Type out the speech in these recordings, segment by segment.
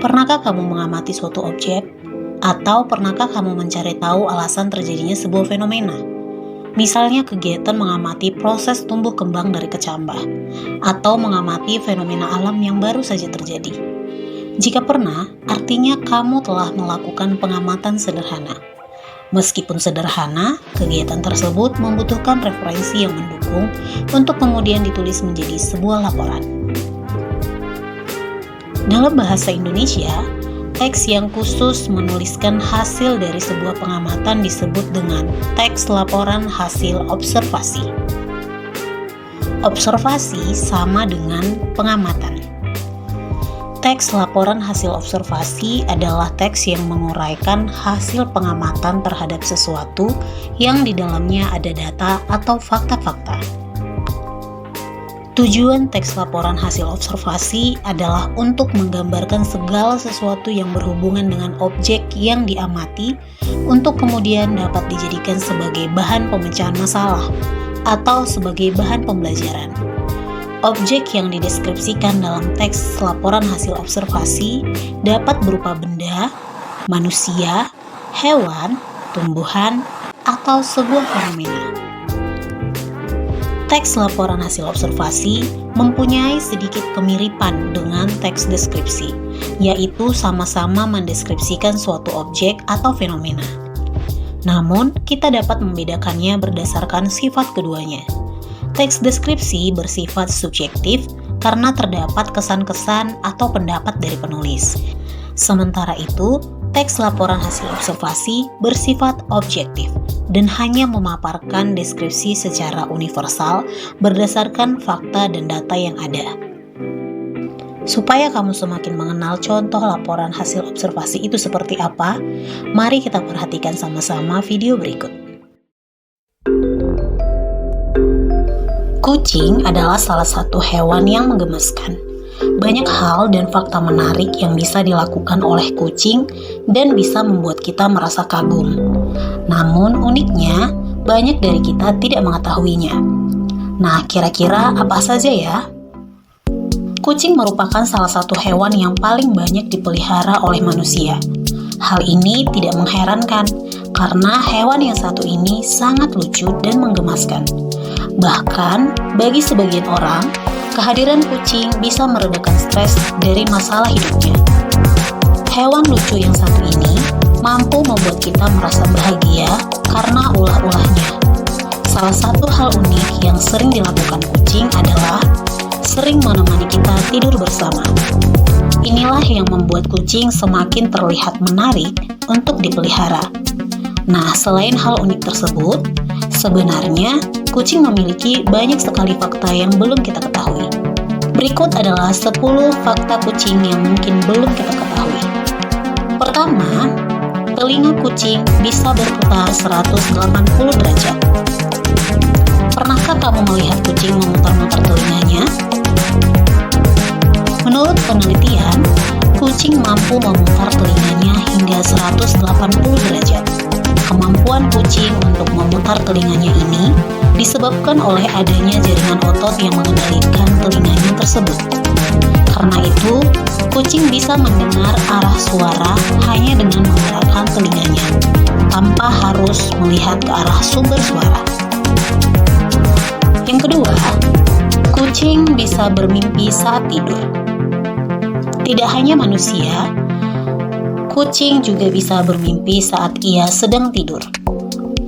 Pernahkah kamu mengamati suatu objek? Atau pernahkah kamu mencari tahu alasan terjadinya sebuah fenomena? Misalnya kegiatan mengamati proses tumbuh kembang dari kecambah, atau mengamati fenomena alam yang baru saja terjadi. Jika pernah, artinya kamu telah melakukan pengamatan sederhana. Meskipun sederhana, kegiatan tersebut membutuhkan referensi yang mendukung untuk kemudian ditulis menjadi sebuah laporan. Dalam bahasa Indonesia, teks yang khusus menuliskan hasil dari sebuah pengamatan disebut dengan teks laporan hasil observasi. Observasi sama dengan pengamatan. Teks laporan hasil observasi adalah teks yang menguraikan hasil pengamatan terhadap sesuatu yang di dalamnya ada data atau fakta-fakta. Tujuan teks laporan hasil observasi adalah untuk menggambarkan segala sesuatu yang berhubungan dengan objek yang diamati untuk kemudian dapat dijadikan sebagai bahan pemecahan masalah atau sebagai bahan pembelajaran. Objek yang dideskripsikan dalam teks laporan hasil observasi dapat berupa benda, manusia, hewan, tumbuhan, atau sebuah fenomena. Teks laporan hasil observasi mempunyai sedikit kemiripan dengan teks deskripsi, yaitu sama-sama mendeskripsikan suatu objek atau fenomena. Namun, kita dapat membedakannya berdasarkan sifat keduanya. Teks deskripsi bersifat subjektif karena terdapat kesan-kesan atau pendapat dari penulis. Sementara itu, teks laporan hasil observasi bersifat objektif dan hanya memaparkan deskripsi secara universal berdasarkan fakta dan data yang ada. Supaya kamu semakin mengenal contoh laporan hasil observasi itu seperti apa, mari kita perhatikan sama-sama video berikut. Kucing adalah salah satu hewan yang menggemaskan. Banyak hal dan fakta menarik yang bisa dilakukan oleh kucing dan bisa membuat kita merasa kagum. Namun uniknya, banyak dari kita tidak mengetahuinya. Nah, kira-kira apa saja ya? Kucing merupakan salah satu hewan yang paling banyak dipelihara oleh manusia. Hal ini tidak mengherankan, karena hewan yang satu ini sangat lucu dan menggemaskan. Bahkan, bagi sebagian orang, kehadiran kucing bisa meredakan stres dari masalah hidupnya. Hewan lucu yang satu ini mampu membuat kita merasa bahagia karena ulah-ulahnya. Salah satu hal unik yang sering dilakukan kucing adalah sering menemani kita tidur bersama. Inilah yang membuat kucing semakin terlihat menarik untuk dipelihara. Nah, selain hal unik tersebut, sebenarnya kucing memiliki banyak sekali fakta yang belum kita ketahui. Berikut adalah 10 fakta kucing yang mungkin belum kita ketahui. Pertama, telinga kucing bisa berputar 180 derajat. Pernahkah kamu melihat kucing memutar-mutar telinganya? Menurut penelitian, kucing mampu memutar telinganya hingga 180 derajat. Kemampuan kucing untuk memutar telinganya ini disebabkan oleh adanya jaringan otot yang mengendalikan telinganya tersebut. Karena itu, kucing bisa mendengar arah suara hanya dengan menggerakkan telinganya, tanpa harus melihat ke arah sumber suara. Yang kedua, kucing bisa bermimpi saat tidur. Tidak hanya manusia, kucing juga bisa bermimpi saat ia sedang tidur.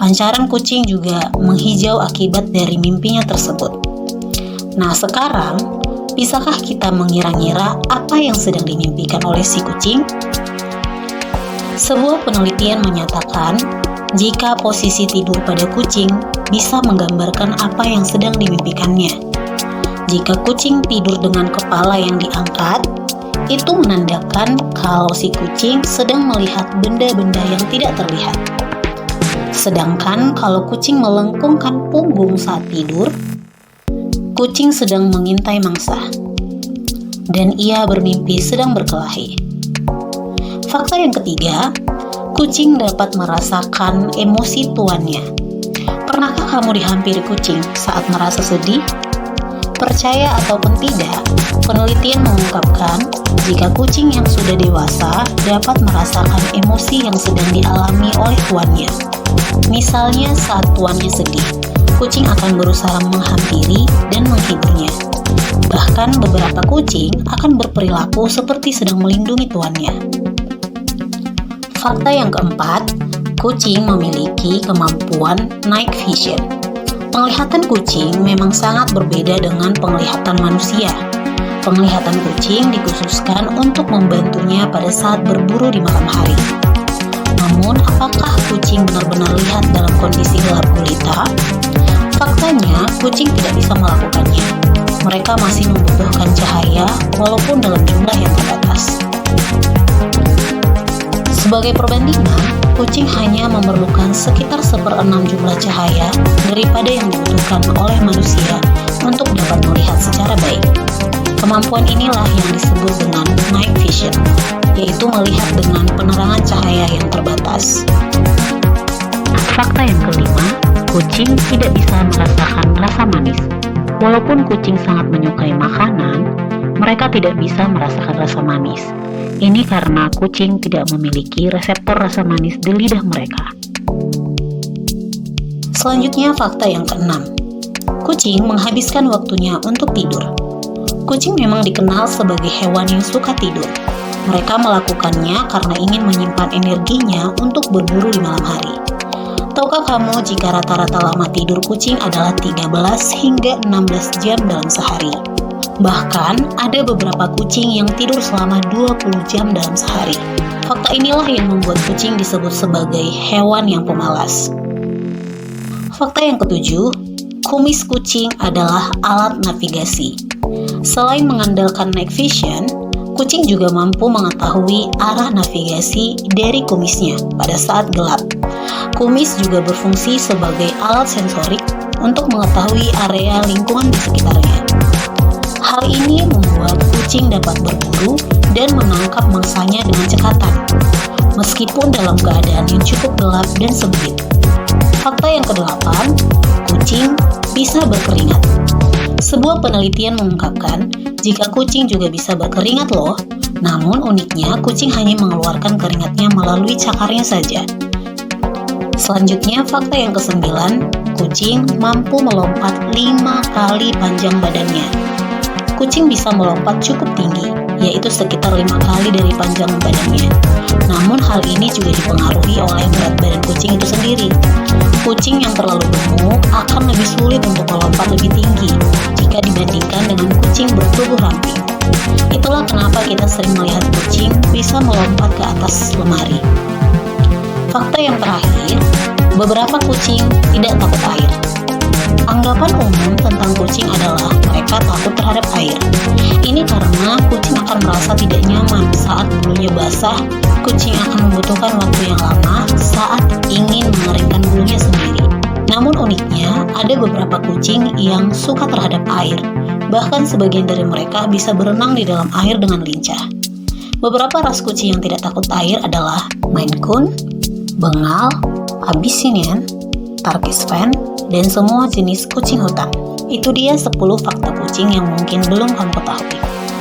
Pancaran kucing juga menghijau akibat dari mimpinya tersebut. Nah, sekarang, bisakah kita mengira-ngira apa yang sedang dimimpikan oleh si kucing? Sebuah penelitian menyatakan, jika posisi tidur pada kucing bisa menggambarkan apa yang sedang dimimpikannya. Jika kucing tidur dengan kepala yang diangkat, itu menandakan kalau si kucing sedang melihat benda-benda yang tidak terlihat. Sedangkan kalau kucing melengkungkan punggung saat tidur, kucing sedang mengintai mangsa, dan ia bermimpi sedang berkelahi. Fakta yang ketiga, kucing dapat merasakan emosi tuannya. Pernahkah kamu dihampiri kucing saat merasa sedih? Percaya ataupun tidak, Penelitian mengungkapkan, jika kucing yang sudah dewasa dapat merasakan emosi yang sedang dialami oleh tuannya. Misalnya saat tuannya sedih, kucing akan berusaha menghampiri dan menghiburnya. Bahkan beberapa kucing akan berperilaku seperti sedang melindungi tuannya. Fakta yang keempat, kucing memiliki kemampuan night vision. Penglihatan kucing memang sangat berbeda dengan penglihatan manusia. Penglihatan kucing dikhususkan untuk membantunya pada saat berburu di malam hari. Namun, apakah kucing benar-benar lihat dalam kondisi gelap gulita? Faktanya, kucing tidak bisa melakukannya. Mereka masih membutuhkan cahaya walaupun dalam jumlah yang terbatas. Sebagai perbandingan, kucing hanya memerlukan sekitar 1/6 jumlah cahaya daripada yang dibutuhkan oleh manusia untuk dapat melihat secara baik. Kemampuan inilah yang disebut dengan night vision, yaitu melihat dengan penerangan cahaya yang terbatas. Fakta yang kelima, kucing tidak bisa merasakan rasa manis. Walaupun kucing sangat menyukai makanan, mereka tidak bisa merasakan rasa manis. Ini karena kucing tidak memiliki reseptor rasa manis di lidah mereka. Selanjutnya, fakta yang keenam, kucing menghabiskan waktunya untuk tidur. Kucing memang dikenal sebagai hewan yang suka tidur. Mereka melakukannya karena ingin menyimpan energinya untuk berburu di malam hari. Tahukah kamu jika rata-rata lama tidur kucing adalah 13 hingga 16 jam dalam sehari? Bahkan, ada beberapa kucing yang tidur selama 20 jam dalam sehari. Fakta inilah yang membuat kucing disebut sebagai hewan yang pemalas. Fakta yang ketujuh, kumis kucing adalah alat navigasi. Selain mengandalkan night vision, kucing juga mampu mengetahui arah navigasi dari kumisnya pada saat gelap. Kumis juga berfungsi sebagai alat sensorik untuk mengetahui area lingkungan di sekitarnya. Hal ini membuat kucing dapat berburu dan menangkap mangsanya dengan cekatan, meskipun dalam keadaan yang cukup gelap dan sempit. Fakta yang kedelapan, kucing bisa berkeringat. Sebuah penelitian mengungkapkan jika kucing juga bisa berkeringat loh, namun uniknya kucing hanya mengeluarkan keringatnya melalui cakarnya saja. Selanjutnya, fakta yang kesembilan, kucing mampu melompat 5 kali panjang badannya. Kucing bisa melompat cukup tinggi, yaitu sekitar 5 kali dari panjang badannya. Namun hal ini juga dipengaruhi oleh berat badan kucing itu sendiri. Kucing yang terlalu gemuk akan lebih sulit untuk melompat lebih tinggi jika dibandingkan dengan kucing bertubuh ramping. Itulah kenapa kita sering melihat kucing bisa melompat ke atas lemari. Fakta yang terakhir, beberapa kucing tidak takut air. Anggapan umum tentang kucing adalah mereka takut terhadap air. Ini karena kucing akan merasa tidak nyaman saat bulunya basah. Kucing akan membutuhkan waktu yang lama saat ingin mengeringkan bulunya sendiri. Namun uniknya, ada beberapa kucing yang suka terhadap air. Bahkan sebagian dari mereka bisa berenang di dalam air dengan lincah. Beberapa ras kucing yang tidak takut air adalah Maine Coon, Bengal, Abyssinian, Turkish Fan, dan semua jenis kucing hutan. Itu dia 10 fakta kucing yang mungkin belum kamu ketahui.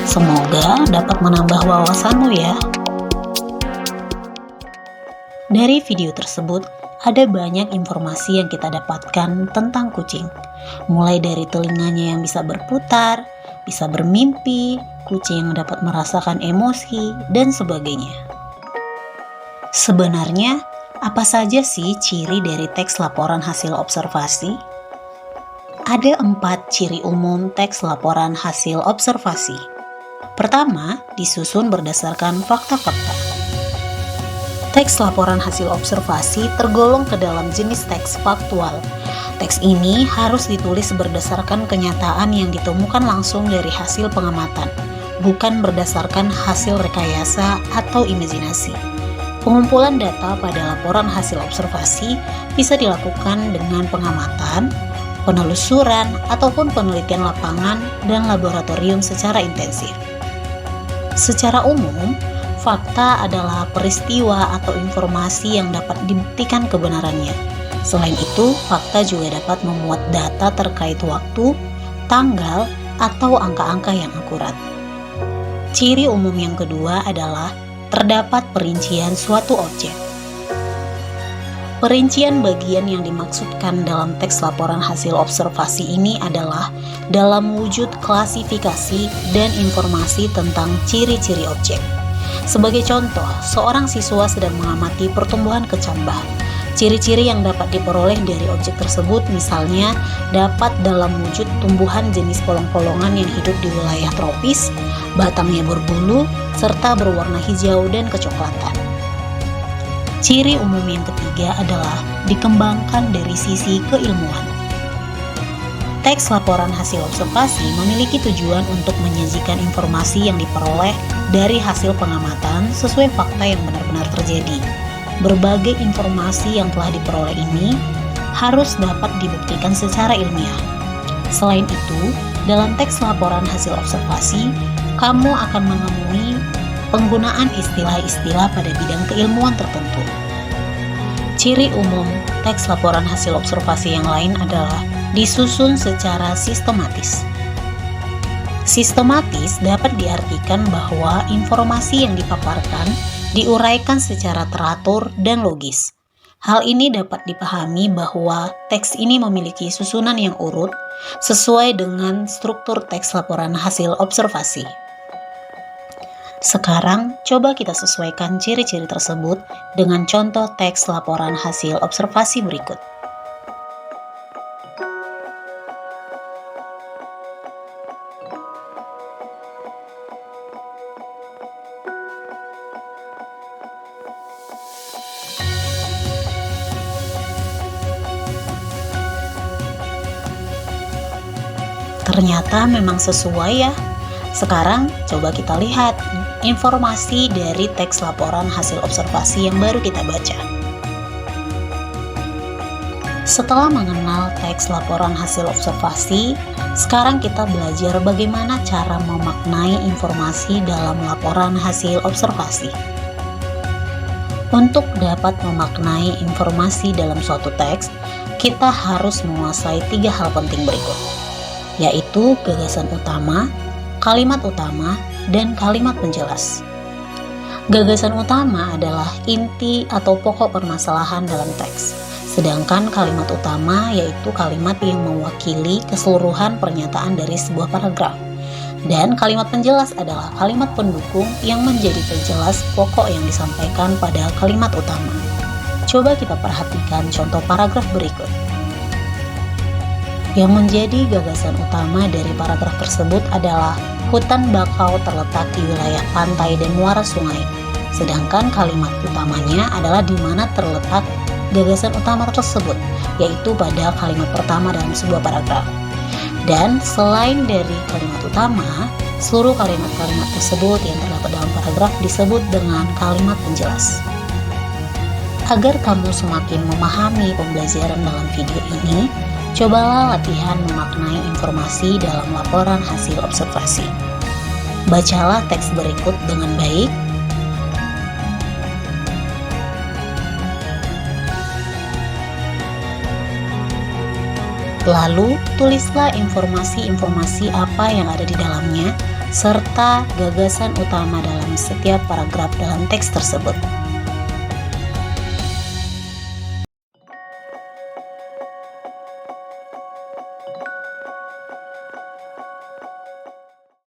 Semoga dapat menambah wawasanmu ya. Dari video tersebut, ada banyak informasi yang kita dapatkan tentang kucing. Mulai dari telinganya yang bisa berputar, bisa bermimpi, kucing yang dapat merasakan emosi, dan sebagainya. Sebenarnya, apa saja sih ciri dari teks laporan hasil observasi? Ada 4 ciri umum teks laporan hasil observasi. Pertama, disusun berdasarkan fakta-fakta. Teks laporan hasil observasi tergolong ke dalam jenis teks faktual. Teks ini harus ditulis berdasarkan kenyataan yang ditemukan langsung dari hasil pengamatan, bukan berdasarkan hasil rekayasa atau imajinasi. Pengumpulan data pada laporan hasil observasi bisa dilakukan dengan pengamatan, penelusuran, ataupun penelitian lapangan dan laboratorium secara intensif. Secara umum, fakta adalah peristiwa atau informasi yang dapat dibuktikan kebenarannya. Selain itu, fakta juga dapat memuat data terkait waktu, tanggal, atau angka-angka yang akurat. Ciri umum yang kedua adalah terdapat perincian suatu objek. Perincian bagian yang dimaksudkan dalam teks laporan hasil observasi ini adalah dalam wujud klasifikasi dan informasi tentang ciri-ciri objek. Sebagai contoh, seorang siswa sedang mengamati pertumbuhan kecambah. Ciri-ciri yang dapat diperoleh dari objek tersebut misalnya dapat dalam wujud tumbuhan jenis polong-polongan yang hidup di wilayah tropis, batangnya berbulu, serta berwarna hijau dan kecoklatan. Ciri umum yang ketiga adalah dikembangkan dari sisi keilmuan. Teks laporan hasil observasi memiliki tujuan untuk menyajikan informasi yang diperoleh dari hasil pengamatan sesuai fakta yang benar-benar terjadi. Berbagai informasi yang telah diperoleh ini harus dapat dibuktikan secara ilmiah. Selain itu, dalam teks laporan hasil observasi, kamu akan menemui penggunaan istilah-istilah pada bidang keilmuan tertentu. Ciri umum teks laporan hasil observasi yang lain adalah disusun secara sistematis. Sistematis dapat diartikan bahwa informasi yang dipaparkan diuraikan secara teratur dan logis. Hal ini dapat dipahami bahwa teks ini memiliki susunan yang urut sesuai dengan struktur teks laporan hasil observasi. Sekarang, coba kita sesuaikan ciri-ciri tersebut dengan contoh teks laporan hasil observasi berikut. Ternyata memang sesuai ya. Sekarang coba kita lihat informasi dari teks laporan hasil observasi yang baru kita baca. Setelah mengenal teks laporan hasil observasi, sekarang kita belajar bagaimana cara memaknai informasi dalam laporan hasil observasi. Untuk dapat memaknai informasi dalam suatu teks, kita harus menguasai 3 hal penting berikut, yaitu gagasan utama, kalimat utama, dan kalimat penjelas. Gagasan utama adalah inti atau pokok permasalahan dalam teks, sedangkan kalimat utama yaitu kalimat yang mewakili keseluruhan pernyataan dari sebuah paragraf, dan kalimat penjelas adalah kalimat pendukung yang menjadi penjelas pokok yang disampaikan pada kalimat utama. Coba kita perhatikan contoh paragraf berikut. Yang menjadi gagasan utama dari paragraf tersebut adalah hutan bakau terletak di wilayah pantai dan muara sungai. Sedangkan kalimat utamanya adalah di mana terletak gagasan utama tersebut, yaitu pada kalimat pertama dalam sebuah paragraf. Dan selain dari kalimat utama, seluruh kalimat-kalimat tersebut yang terdapat dalam paragraf disebut dengan kalimat penjelas. Agar kamu semakin memahami pembelajaran dalam video ini, cobalah latihan memaknai informasi dalam laporan hasil observasi. Bacalah teks berikut dengan baik. Lalu, tulislah informasi-informasi apa yang ada di dalamnya, serta gagasan utama dalam setiap paragraf dalam teks tersebut.